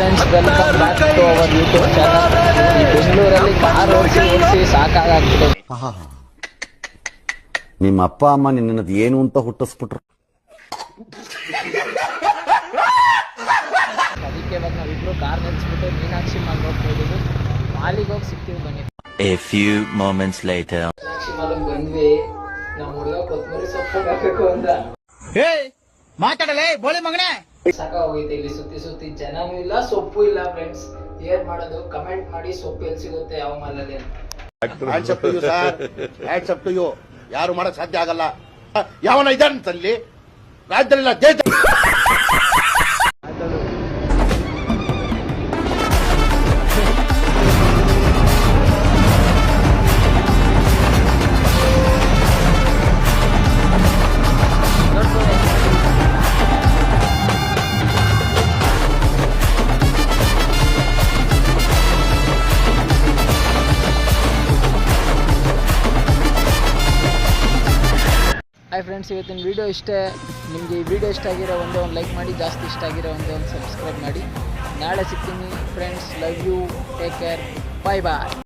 Friends, welcome back to our YouTube channel. ಈ ಬೆಂಗಳೂರಲ್ಲಿ car ಓಡಿಸಿ ಸಾಕಾಗ್ಬಿಟ್ಟು ನಿಮ್ಮ ಅಪ್ಪ ಅಮ್ಮ ನಿನ್ನದು ಏನು ಅಂತ ಹುಟ್ಟಿಸ್ಬಿಟ್ರು. ಅದಕ್ಕೆ ಇವಾಗ ನಾವಿಬ್ರು ಕಾರ್ ನಿಲ್ಸ್ಬಿಟ್ಟು ಮೀನಾಕ್ಷಿ ಮಾಲ್ ಹೋಗ್ತಾ ಇದೀವಿ. ಮಾಲಿಗೆ ಹೋಗಿ ಸಿಗ್ತೀವಿ ಬನ್ನಿ. A few moments later. Meenakshi ಮಾಲಿಗೆ ಬಂದ್ವಿ. ನಮ್ಮ ಹುಡುಗ ಕೊತ್ತಂಬರಿ ಸೊಪ್ಪು ಹಾಕಬೇಕು ಅಂತ ಮಾತಾಡಲೇ ಬೋಳಿ ಮಗನೇ. ಸಾಕಾಗೋಗೈತೆ. ಇಲ್ಲಿ ಸುತ್ತಿ ಸುತ್ತಿ ಜನನೂ ಇಲ್ಲ, ಸೊಪ್ಪು ಇಲ್ಲ. ಫ್ರೆಂಡ್ಸ್, ಏನ್ ಮಾಡೋದು? ಕಮೆಂಟ್ ಮಾಡಿ, ಸೊಪ್ಪು ಎಲ್ಲಿ ಸಿಗುತ್ತೆ ಯಾವ ಮಾಲಲ್ಲಿ ಅಂತ. ಯಾರು ಮಾಡಕ್ ಸಾಧ್ಯ ಆಗಲ್ಲ. ಯಾವನ ಇದ್ದಾನಂತಲ್ಲಿ ರಾಜ್ಯದಲ್ಲ ದೇಶ. ಹಾಯ್ ಫ್ರೆಂಡ್ಸ್, ಇವತ್ತಿನ ವಿಡಿಯೋ ಇಷ್ಟೇ. ನಿಮಗೆ ಈ ವಿಡಿಯೋ ಇಷ್ಟ ಆಗಿರೋ ಒಂದು ಲೈಕ್ ಮಾಡಿ, ಜಾಸ್ತಿ ಇಷ್ಟ ಆಗಿರೋ ಒಂದು ಸಬ್ಸ್ಕ್ರೈಬ್ ಮಾಡಿ. ನಾಳೆ ಸಿಗ್ತೀನಿ friends. Love you, take care, bye bye.